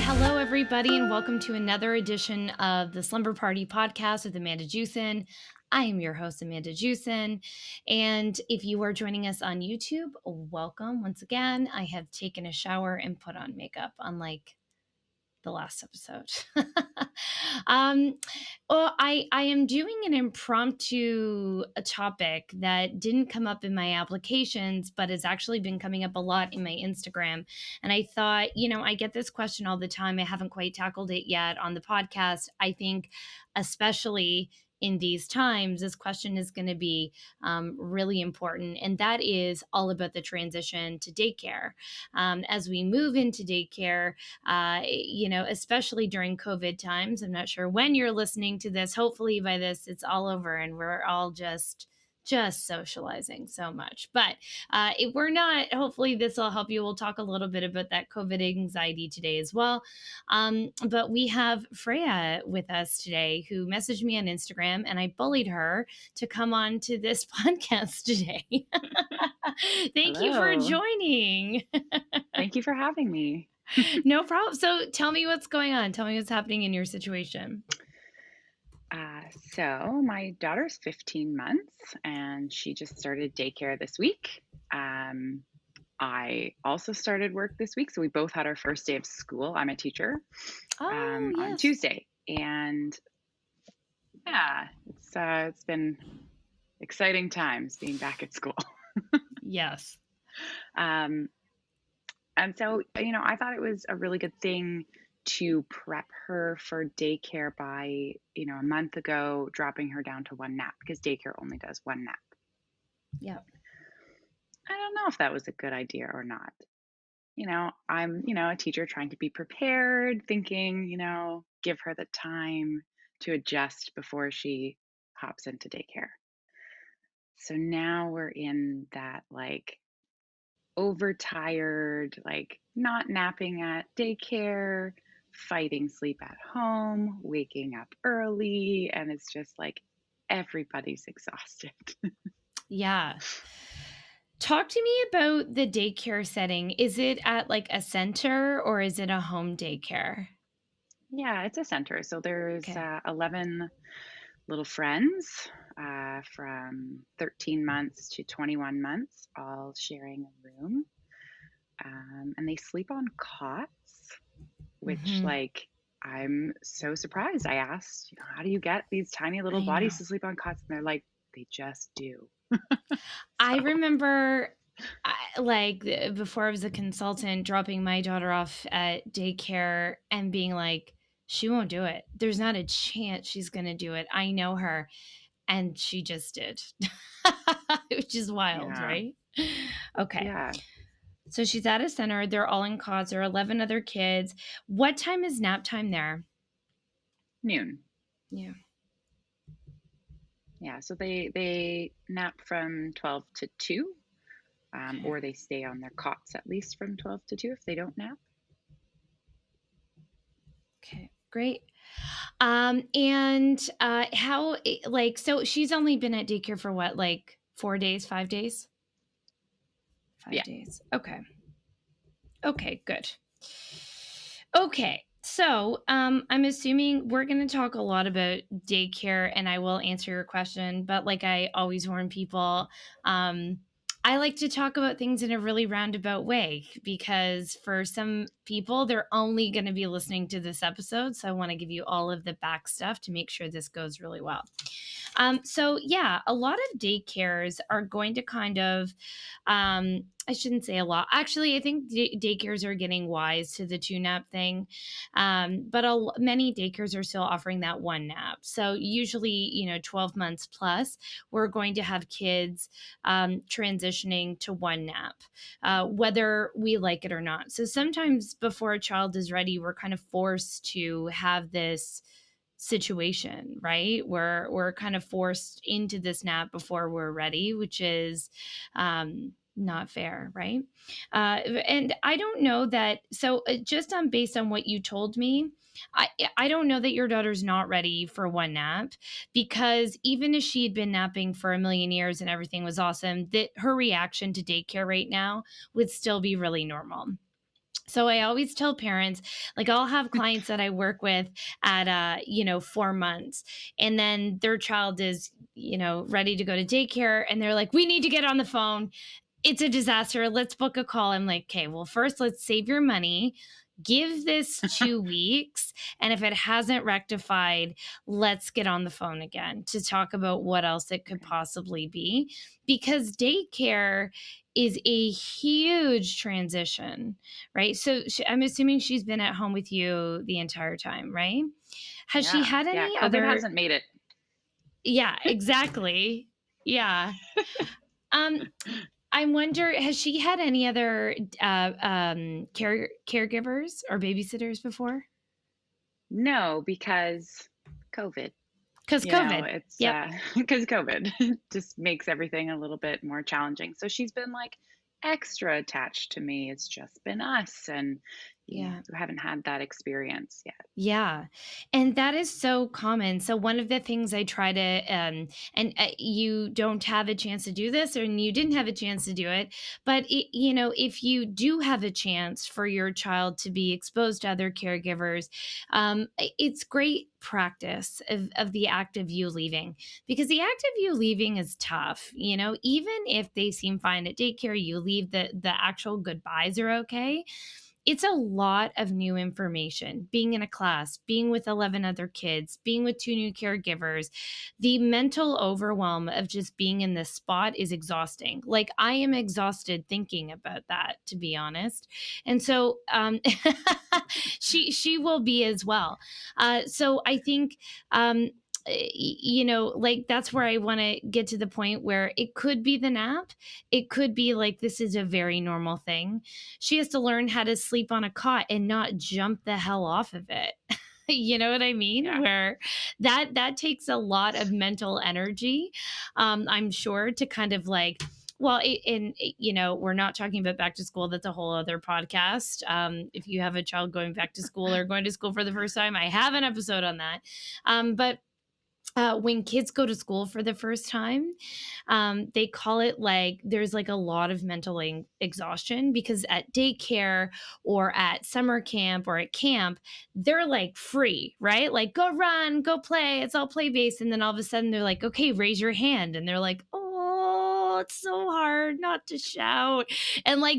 Hello, everybody, and welcome to another edition of the Slumber Party podcast with Amanda Jewson. I am your host, Amanda Jewson. And if you are joining us on YouTube, welcome once again. I have taken a shower and put on makeup, unlike the last episode. um, I am doing an impromptu topic that didn't come up in my applications, but has actually been coming up a lot in my Instagram. And I thought, I get this question all the time. I haven't quite tackled it yet on the podcast. I think, especially in these times, this question is going to be really important. And that is all about the transition to daycare. As we move into daycare, especially during COVID times. I'm not sure when you're listening to this. Hopefully by this, it's all over and we're all just socializing so much. But if we're not, hopefully this will help you. We'll talk a little bit about that COVID anxiety today as well. But we have Freyah with us today, who messaged me on Instagram, and I bullied her to come on to this podcast today. Thank you for Hello. joining. Thank you for having me. No problem. So tell me what's going on. Tell me what's happening in your situation. So my daughter's 15 months and she just started daycare this week. I also started work this week. So we both had our first day of school. I'm a teacher Oh, on yes. Tuesday. And yeah, it's been exciting times being back at school. Yes. And so, I thought it was a really good thing to prep her for daycare by, a month ago, dropping her down to one nap because daycare only does one nap. Yeah. I don't know if that was a good idea or not. I'm, a teacher trying to be prepared, thinking, give her the time to adjust before she hops into daycare. So now we're in that overtired, not napping at daycare, fighting sleep at home, waking up early, and it's just everybody's exhausted. Yeah. Talk to me about the daycare setting. Is it at a center or is it a home daycare? Yeah, it's a center. So there's Okay. 11 little friends from 13 months to 21 months, all sharing a room. And they sleep on cots, which Mhm. I'm so surprised. I asked, how do you get these tiny little I know. bodies to sleep on cots? And they're like, they just do. I So, remember before I was a consultant, dropping my daughter off at daycare and being like, she won't do it. There's not a chance she's going to do it. I know her. And she just did, which is wild, yeah, right? Okay. yeah, So she's at a center. They're all in cots. There are 11 other kids. What time is nap time there? noon. Yeah. Yeah, so they nap from 12 to 2, Okay. or they stay on their cots at least from 12 to 2 if they don't nap. Okay. Great. And how, so she's only been at daycare for what, 4 days, 5 days? Yeah. 5 days. Okay. Okay, good. Okay. So, I'm assuming we're going to talk a lot about daycare and I will answer your question, but like I always warn people, I like to talk about things in a really roundabout way because for some people, they're only going to be listening to this episode. So I want to give you all of the back stuff to make sure this goes really well. So yeah, a lot of daycares are going to kind of, I shouldn't say a lot. Actually, I think daycares are getting wise to the 2 nap thing. But many daycares are still offering that 1 nap. So usually, 12 months plus, we're going to have kids transitioning to 1 nap, whether we like it or not. So sometimes before a child is ready, we're kind of forced to have this situation, right? We're kind of forced into this nap before we're ready, which is not fair, right? And I don't know that. So just on based on what you told me, I don't know that your daughter's not ready for 1 nap because even if she had been napping for a million years and everything was awesome, that her reaction to daycare right now would still be really normal. So I always tell parents, like I'll have clients that I work with at 4 months, and then their child is, ready to go to daycare, and they're like, "We need to get on the phone. It's a disaster. Let's book a call." I'm like, "Okay, well, first let's save your money. Give this 2 weeks, and if it hasn't rectified, let's get on the phone again to talk about what else it could Okay. possibly be." Because daycare is a huge transition, right? So I'm assuming she's been at home with you the entire time, right? Has she Yeah. had Yeah. any COVID other? hasn't made it. Yeah, exactly. Yeah. Um, I wonder, has she had any other caregivers or babysitters before? No, because COVID. Because COVID. It's Yep. because COVID just makes everything a little bit more challenging. So she's been like extra attached to me. It's just been us, and Yeah. we haven't had that experience yet. Yeah. And that is so common. So one of the things I try to and you don't have a chance to do this, or you didn't have a chance to do it, but if you do have a chance for your child to be exposed to other caregivers, it's great practice of the act of you leaving, because the act of you leaving is tough. Even if they seem fine at daycare, you leave, the actual goodbyes are okay. It's a lot of new information, being in a class, being with 11 other kids, being with 2 new caregivers. The mental overwhelm of just being in this spot is exhausting. Like, I am exhausted thinking about that, to be honest. And so, she will be as well. So I think, like, that's where I want to get to the point where it could be the nap. It could be like this is a very normal thing. She has to learn how to sleep on a cot and not jump the hell off of it. You know what I mean? Yeah. Where that takes a lot of mental energy, I'm sure, to kind of like, well, we're not talking about back to school. That's a whole other podcast. If you have a child going back to school or going to school for the first time, I have an episode on that. But when kids go to school for the first time, they call it, like, there's like a lot of mental exhaustion, because at daycare or at summer camp or at camp, they're like free, right? Like, go run, go play, it's all play based. And then all of a sudden they're like, okay, raise your hand. And they're like, oh, it's so hard not to shout. And like,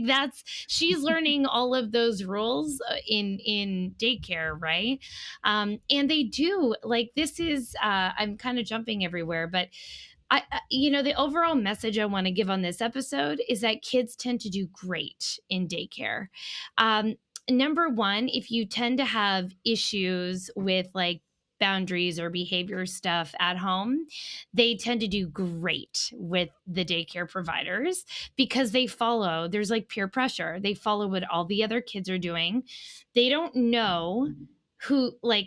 she's learning all of those rules in daycare, right? And they do, like, this is, I'm kind of jumping everywhere, but the overall message I want to give on this episode is that kids tend to do great in daycare. Um, Number one, if you tend to have issues with like boundaries or behavior stuff at home, they tend to do great with the daycare providers, because there's like peer pressure. They follow what all the other kids are doing. They don't know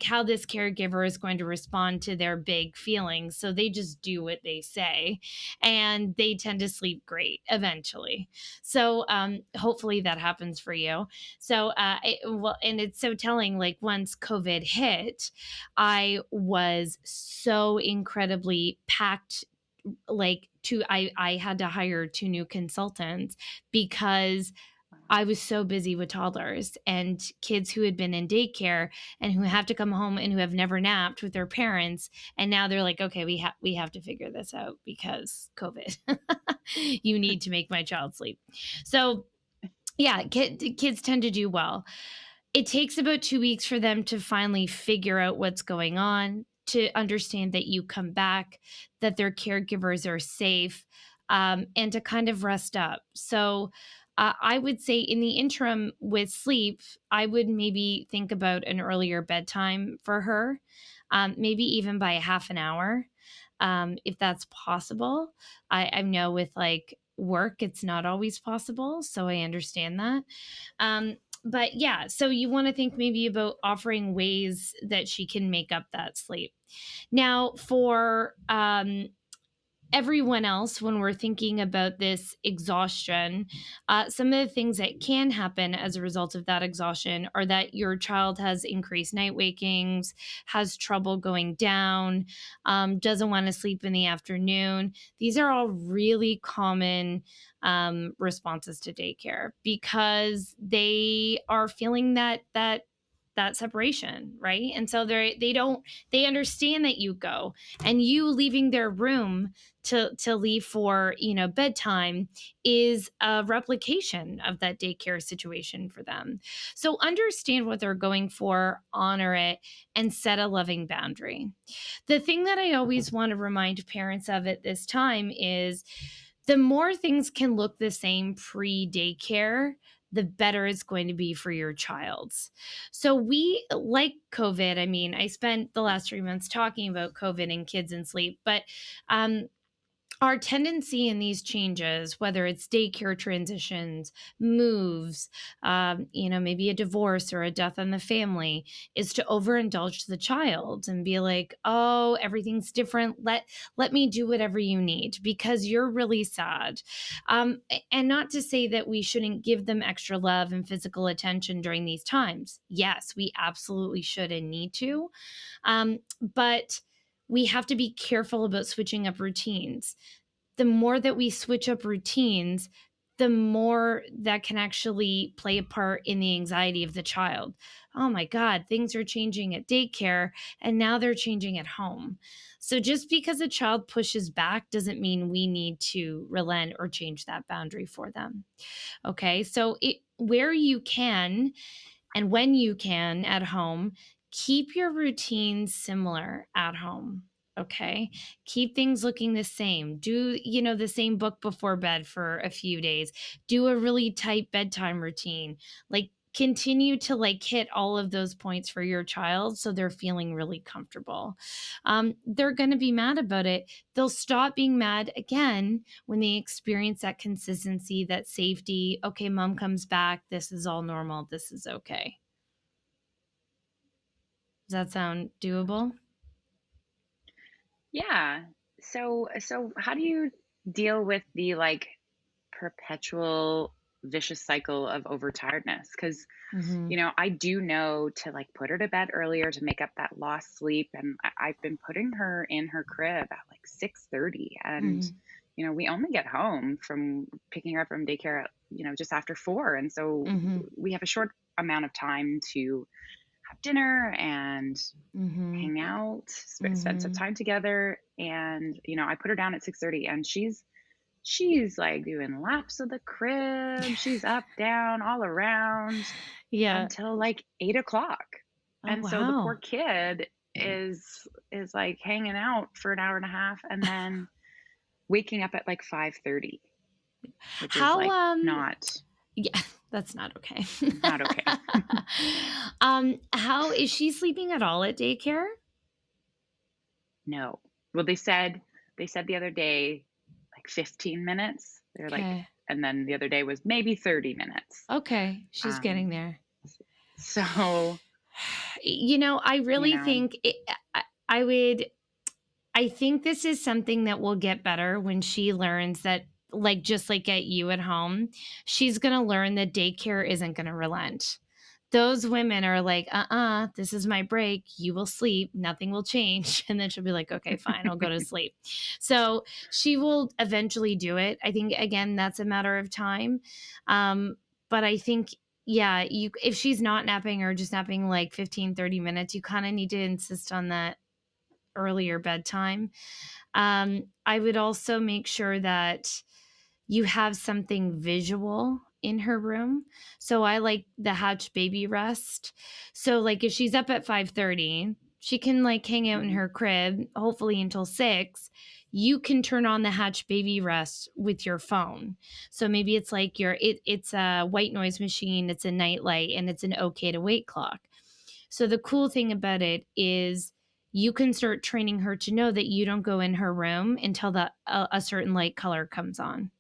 how this caregiver is going to respond to their big feelings, so they just do what they say, and they tend to sleep great eventually. So hopefully that happens for you. So and it's so telling, like, once COVID hit, I was so incredibly packed, like, I had to hire 2 new consultants, because Wow. I was so busy with toddlers and kids who had been in daycare and who have to come home and who have never napped with their parents, and now they're like, "Okay, we have to figure this out because COVID. You need to make my child sleep." So, yeah, kids tend to do well. It takes about 2 weeks for them to finally figure out what's going on, to understand that you come back, that their caregivers are safe, and to kind of rest up. So, I would say in the interim with sleep, I would maybe think about an earlier bedtime for her, maybe even by a half an hour, if that's possible. I know with like work, it's not always possible, so I understand that. But yeah, so you want to think maybe about offering ways that she can make up that sleep. Now, for everyone else, when we're thinking about this exhaustion, some of the things that can happen as a result of that exhaustion are that your child has increased night wakings, has trouble going down, doesn't want to sleep in the afternoon. These are all really common responses to daycare because they are feeling that separation, right? And so they understand that you go, and you leaving their room to leave for, bedtime, is a replication of that daycare situation for them. So understand what they're going for, honor it, and set a loving boundary. The thing that I always want to remind parents of at this time is the more things can look the same pre daycare, the better it's going to be for your child. So, we like COVID. I mean, I spent the last 3 months talking about COVID and kids and sleep, but um, our tendency in these changes, whether it's daycare transitions, moves, maybe a divorce or a death in the family, is to overindulge the child and be like, "Oh, everything's different. Let me do whatever you need because you're really sad." And not to say that we shouldn't give them extra love and physical attention during these times. Yes, we absolutely should and need to, but we have to be careful about switching up routines. The more that we switch up routines, the more that can actually play a part in the anxiety of the child. Oh my God, things are changing at daycare and now they're changing at home. So just because a child pushes back doesn't mean we need to relent or change that boundary for them. Okay. So where you can and when you can at home, keep your routines similar at home. Okay. Keep things looking the same. Do, the same book before bed for a few days. Do a really tight bedtime routine. Like, continue to hit all of those points for your child so they're feeling really comfortable. They're going to be mad about it. They'll stop being mad again when they experience that consistency, that safety. Okay, mom comes back. This is all normal. This is okay. Does that sound doable? Yeah. So how do you deal with the like perpetual vicious cycle of overtiredness? Because Mhm. I do know to like put her to bed earlier to make up that lost sleep, and I've been putting her in her crib at like 6:30, and Mhm. we only get home from picking her up from daycare at just after 4, and so Mhm. we have a short amount of time to have dinner and Mhm. hang out, spend some Mhm. time together. And I put her down at 6:30, and she's like doing laps of the crib. She's up, down, all around Yeah. until like 8 o'clock. Oh, And so the poor wow. kid is like hanging out for an hour and a half and then waking up at like 5:30, which is How, like not yeah, that's not okay. not okay. How is she sleeping at all at daycare? No. Well, they said the other day like 15 minutes. They're like, Okay. and then the other day was maybe 30 minutes. Okay, she's getting Um there. so, I you really know, think I would I think this is something that will get better when she learns that, just like at you at home, she's gonna learn that daycare isn't gonna relent. Those women are like, this is my break. You will sleep. Nothing will change." And then she'll be like, "Okay, fine. I'll go to sleep." So she will eventually do it. I think, again, that's a matter of time. But I think, yeah, if she's not napping or just napping like 15, 30 minutes, you kind of need to insist on that earlier bedtime. I would also make sure that you have something visual in her room. So I like the Hatch baby rest. So if she's up at 5:30, she can hang out in mhm. her crib, hopefully until 6. You can turn on the Hatch baby rest with your phone. So maybe it's like it's a white noise machine, it's a night light, and it's an okay to wait clock. So the cool thing about it is you can start training her to know that you don't go in her room until a certain light color comes on.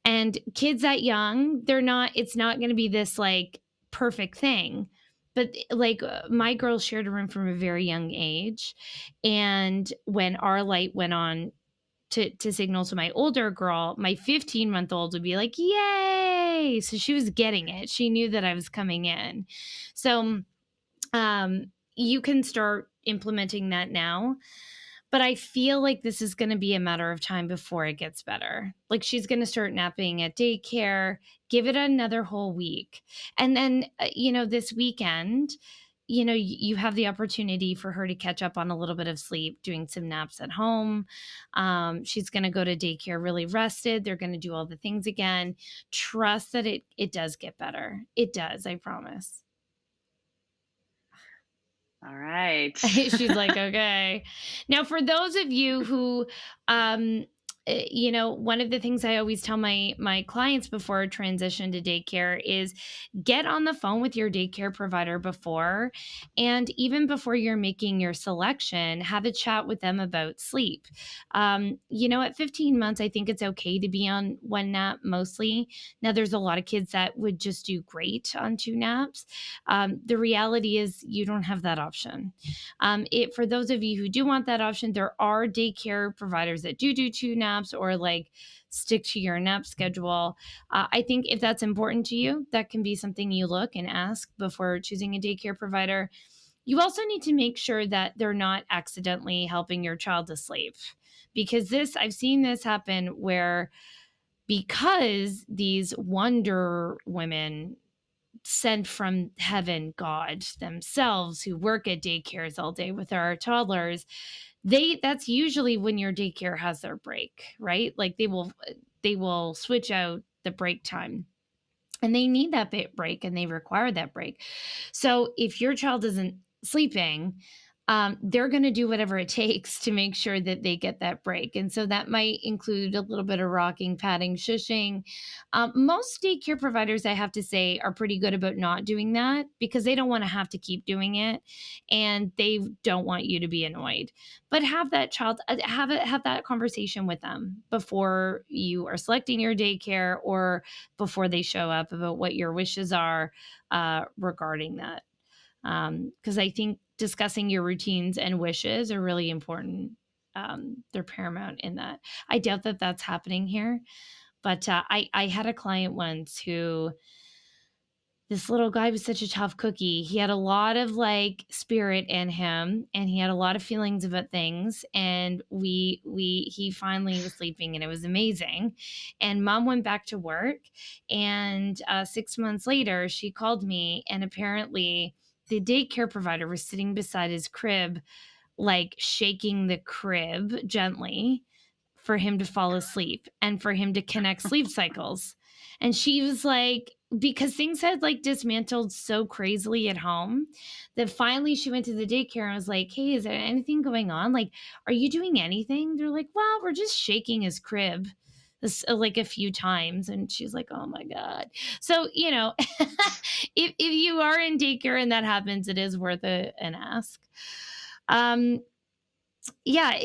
And kids that young, it's not going to be this perfect thing. But my girl shared a room from a very young age. And when our light went on, to signal to my older girl, my 15-month-old would be like, "Yay!" So she was getting it. She knew that I was coming in. So, you can start implementing that now, but I feel like this is gonna be a matter of time before it gets better. Like, she's gonna start napping at daycare, give it another whole week, and then, this weekend, you have the opportunity for her to catch up on a little bit of sleep, doing some naps at home. She's gonna go to daycare really rested, they're gonna do all the things again. Trust that it does get better. It does, I promise. All right. She's like, "Okay." Now, for those of you who, one of the things I always tell my clients before transition to daycare is get on the phone with your daycare provider before, and even before you're making your selection, have a chat with them about sleep. At 15 months, I think it's okay to be on one nap mostly. Now, there's a lot of kids that would just do great on two naps. The reality is you don't have that option. For those of you who do want that option, there are daycare providers that do two naps or like stick to your nap schedule. I think if that's important to you, that can be something you look and ask before choosing a daycare provider. You also need to make sure that they're not accidentally helping your child to sleep, because I've seen this happen where, because these wonder women sent from heaven, God themselves, who work at daycares all day with our toddlers, that's usually when your daycare has their break, right? Like, they will switch out the break time, and they need that break, and they require that break. So if your child isn't sleeping, they're going to do whatever it takes to make sure that they get that break. And so that might include a little bit of rocking, patting, shushing. Most daycare providers, I have to say, are pretty good about not doing that because they don't want to have to keep doing it, and they don't want you to be annoyed. But have that child have that conversation with them before you are selecting your daycare, or before they show up, about what your wishes are regarding that. Because I think discussing your routines and wishes are really important. They're paramount in that. I doubt that that's happening here, but I had a client once who, this little guy was such a tough cookie. He had a lot of like spirit in him, and he had a lot of feelings about things, and he finally was sleeping, and it was amazing. And mom went back to work, and 6 months later she called me, and apparently the daycare provider was sitting beside his crib, like shaking the crib gently for him to fall asleep and for him to connect sleep cycles. And she was like, because things had like dismantled so crazily at home, that finally she went to the daycare and was like, "Hey, is there anything going on? Like, are you doing anything?" They're like, "Well, we're just shaking his crib like a few times." And she's like, "Oh my God." So, if you are in daycare and that happens, it is worth an ask. Um, yeah,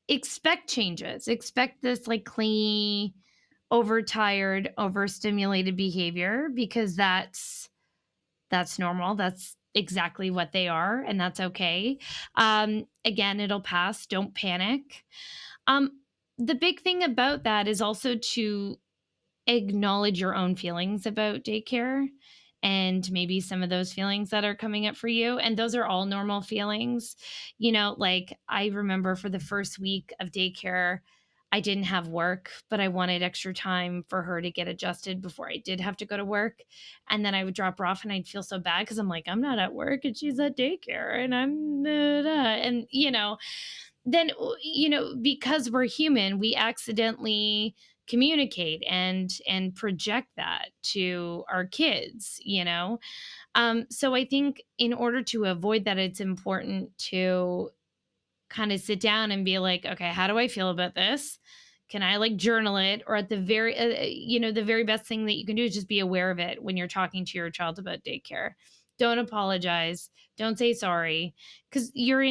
expect changes. Expect this like clingy, overtired, overstimulated behavior, because that's normal. That's exactly what they are, and that's okay. Again, it'll pass. Don't panic. The big thing about that is also to acknowledge your own feelings about daycare, and maybe some of those feelings that are coming up for you. And those are all normal feelings. Like, I remember for the first week of daycare, I didn't have work, but I wanted extra time for her to get adjusted before I did have to go to work. And then I would drop her off, and I'd feel so bad because I'm like, I'm not at work and she's at daycare, and I'm, and, then, because we're human, we accidentally communicate and project that to our kids. So I think in order to avoid that, it's important to kind of sit down and be like, "Okay, how do I feel about this? Can I like journal it?" Or at the very best thing that you can do is just be aware of it when you're talking to your child about daycare. Don't apologize. Don't say sorry, because you're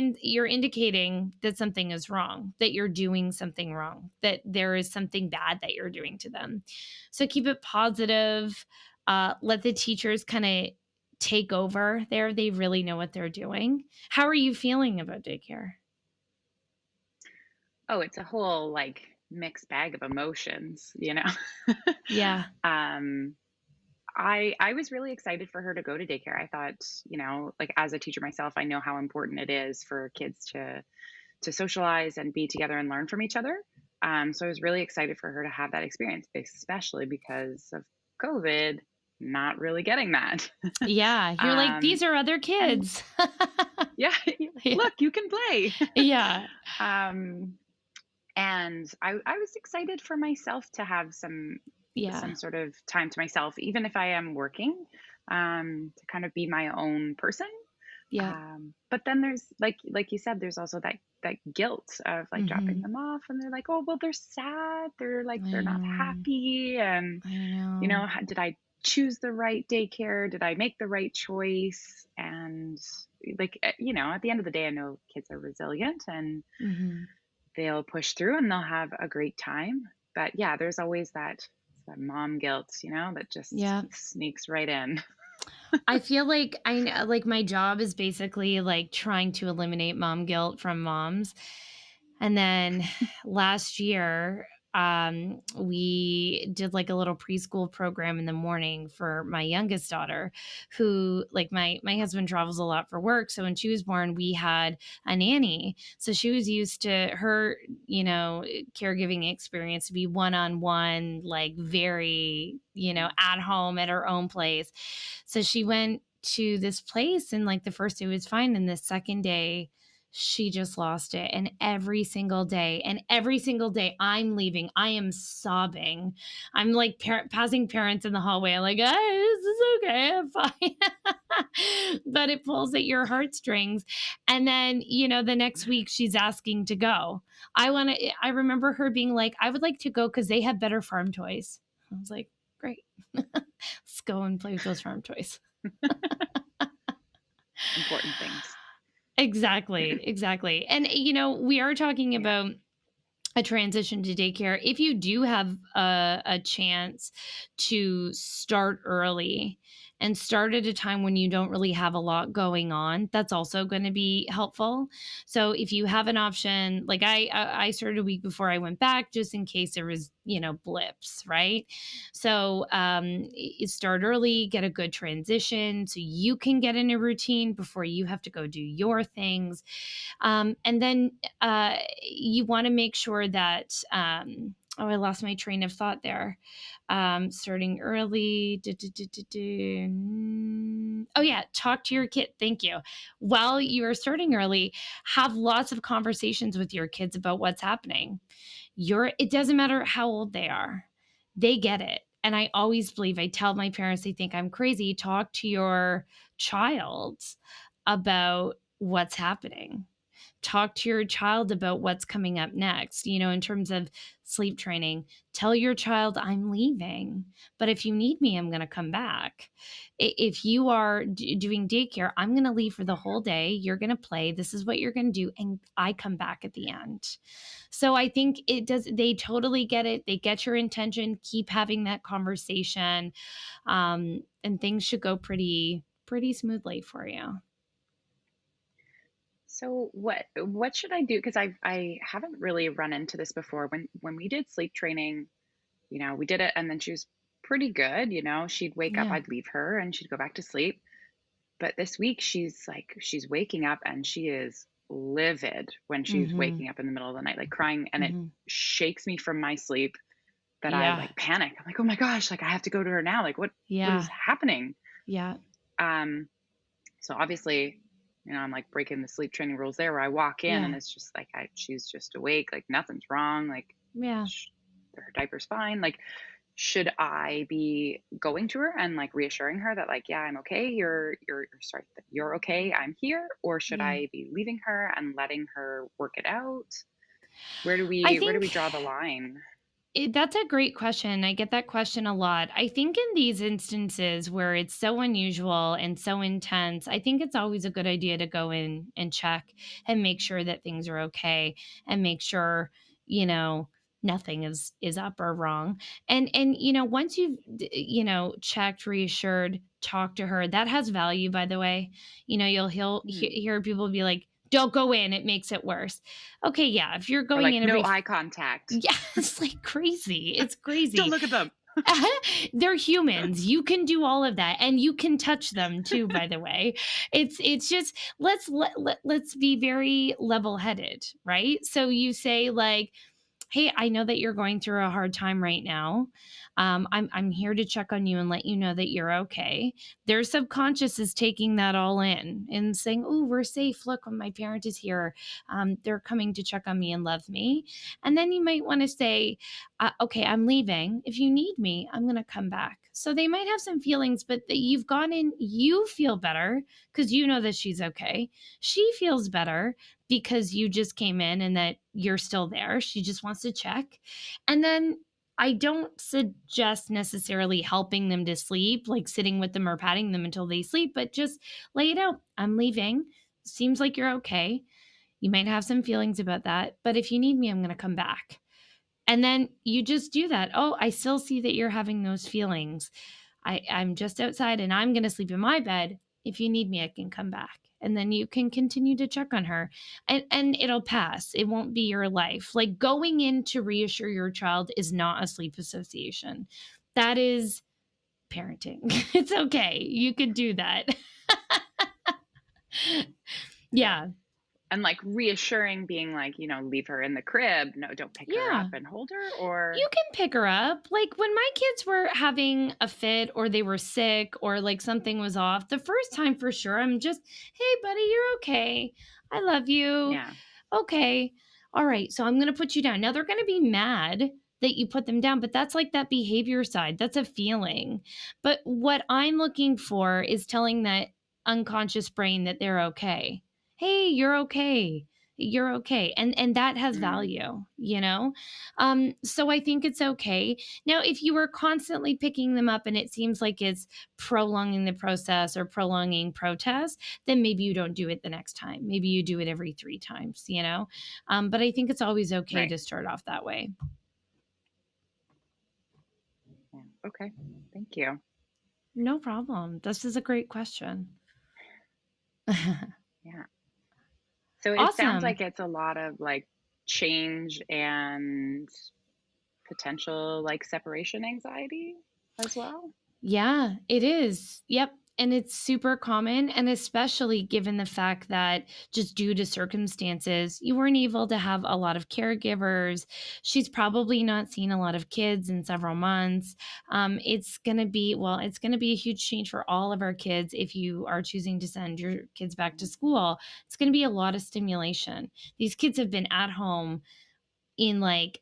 indicating that something is wrong, that you're doing something wrong, that there is something bad that you're doing to them. So keep it positive. Let the teachers kind of take over there. They really know what they're doing. How are you feeling about daycare? Oh, it's a whole, like, mixed bag of emotions, you know? Yeah. Um, I was really excited for her to go to daycare. I thought, like, as a teacher myself, I know how important it is for kids to socialize and be together and learn from each other. So I was really excited for her to have that experience, especially because of COVID, not really getting that. Yeah, you're like, um, "These are other and kids." yeah, Yeah. look, you can play. Yeah. um, and I was excited for myself to have some Yeah. sort of time to myself, even if I am working, to kind of be my own person. Yeah. But then there's like you said, there's also that guilt of like dropping Mhm. them off, and they're like, oh well, they're sad, they're like I they're not know. happy, and I know. did I choose the right daycare? Did I make the right choice? And like at the end of the day, I know kids are resilient and Mhm. they'll push through and they'll have a great time. But yeah, there's always that mom guilt, that just Yeah. sneaks right in. I feel like I know, like, my job is basically, like, trying to eliminate mom guilt from moms. And then last year, we did, like, a little preschool program in the morning for my youngest daughter, who, like, my husband travels a lot for work, so when she was born, we had a nanny. So she was used to her, caregiving experience to be one-on-one, like, very, at home at her own place. So she went to this place, and like the first day was fine. And the second day, she just lost it. And every single day I'm leaving, I am sobbing. I'm like passing parents in the hallway. I'm like, this is okay. I'm fine. But it pulls at your heartstrings. And then, the next week she's asking to go. I remember her being like, I would like to go because they have better farm toys. I was like, great. Let's go and play with those farm toys. Important things. Exactly, exactly. And, we are talking Yeah. about a transition to daycare. If you do have a chance to start early and start at a time when you don't really have a lot going on, that's also going to be helpful. So if you have an option, like I started a week before I went back, just in case there was, blips, right? So start early, get a good transition so you can get in a routine before you have to go do your things. And then you want to make sure that, oh, I lost my train of thought there. Starting early. Oh, yeah. Talk to your kid. Thank you. While you are starting early, have lots of conversations with your kids about what's happening. It doesn't matter how old they are, they get it. And I always believe, I tell my parents they think I'm crazy. Talk to your child about what's happening. Talk to your child about what's coming up next, in terms of sleep training. Tell your child, I'm leaving, but if you need me, I'm going to come back. If you are doing daycare, I'm going to leave for the whole day. You're going to play. This is what you're going to do. And I come back at the end. So I think they totally get it. They get your intention. Keep having that conversation. And things should go pretty smoothly for you. So what should I do? Because I haven't really run into this before. When we did sleep training, we did it and then she was pretty good. She'd wake up, Yeah. I'd leave her and she'd go back to sleep. But this week she's waking up and she is livid when she's Mhm. waking up in the middle of the night, like crying, and it Mhm. shakes me from my sleep that I Yeah. like panic. I'm like, oh my gosh, like I have to go to her now. Like what is Yeah. happening? Yeah. Um, so obviously, I'm like breaking the sleep training rules there where I walk in and Yeah. it's just like she's just awake, like nothing's wrong, like Yeah. sh- her diaper's fine. Like, should I be going to her and like reassuring her that like, yeah, I'm okay. You're sorry, that you're okay. I'm here, or should Yeah. I be leaving her and letting her work it out? I Where do think we draw the line? that's a great question. I get that question a lot. I think in these instances where it's so unusual and so intense, I think it's always a good idea to go in and check and make sure that things are okay, and make sure, you know, nothing is up or wrong. And once you've checked, reassured, talked to her, that has value, by the way. You'll Hmm. hear people be like, Don't go in, it makes it worse. Okay, yeah, if you're Or going like in no every eye contact. yeah, it's like crazy. It's Don't crazy. look at them. They're humans. You can do all of that, and you can touch them too, by the way. It's just let's be very level-headed, right? So you say like, "Hey, I know that you're going through a hard time right now. I'm here to check on you and let you know that you're okay." Their subconscious is taking that all in and saying, "Oh, we're safe. Look, my parent is here. They're coming to check on me and love me." And then you might want to say, "Okay, I'm leaving. If you need me, I'm going to come back." So they might have some feelings, but that you've gone in, you feel better because you know that she's okay. She feels better because you just came in and that you're still there. She just wants to check. And then I don't suggest necessarily helping them to sleep, like sitting with them or patting them until they sleep, but just lay it out. I'm leaving. Seems like you're okay. You might have some feelings about that, but if you need me, I'm going to come back. And then you just do that. Oh, I still see that you're having those feelings. I'm just outside and I'm going to sleep in my bed. If you need me, I can come back. And then you can continue to check on her and it'll pass. It won't be your life. Like going in to reassure your child is not a sleep association. That is parenting. It's okay. You can do that. Yeah. Yeah. And like reassuring being like, leave her in the crib. No, don't pick her up Yeah. and hold her or You can pick her up. Like when my kids were having a fit or they were sick or like something was off, the first time for sure, I'm just, hey, buddy, you're okay. I love you. yeah. Okay. All right. So I'm going to put you down. Now they're going to be mad that you put them down, but that's like that behavior side. That's a feeling. But what I'm looking for is telling that unconscious brain that they're okay. Hey, you're okay. You're okay. And that has Mm, value, you know? So I think it's okay. Now, if you were constantly picking them up and it seems like it's prolonging the process or prolonging protest, then maybe you don't do it the next time. Maybe you do it every 3 times, you know? But I think it's always okay right. to start off that way. Yeah. Okay. Thank you. No problem. This is a great question. Yeah. So it sounds Awesome. like it's a lot of like change and potential like separation anxiety as well. Yeah, it is. Yep. And it's super common. And especially given the fact that just due to circumstances, you weren't able to have a lot of caregivers. She's probably not seen a lot of kids in several months. It's going to be a huge change for all of our kids if you are choosing to send your kids back to school. It's going to be a lot of stimulation. These kids have been at home in like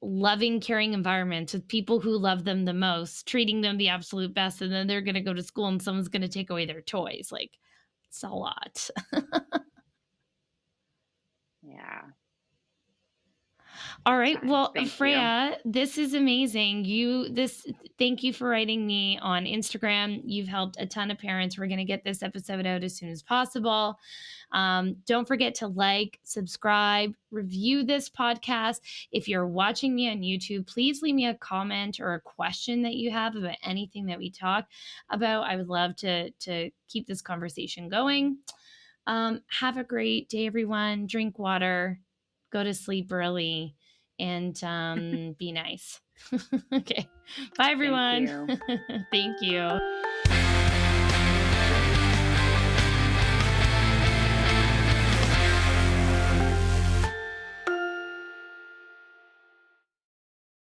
loving, caring environments with people who love them the most, treating them the absolute best, and then they're gonna go to school and someone's gonna take away their toys, like, it's a lot. Yeah. All Big right, time. well, Thank you. Freya, this is amazing. Thank you for writing me on Instagram. You've helped a ton of parents. We're gonna get this episode out as soon as possible. Don't forget to like, subscribe, review this podcast. If you're watching me on YouTube, please leave me a comment or a question that you have about anything that we talk about. I would love to keep this conversation going. Have a great day, everyone. Drink water, go to sleep early, and be nice. Okay. Bye, Thank everyone. you. Thank you.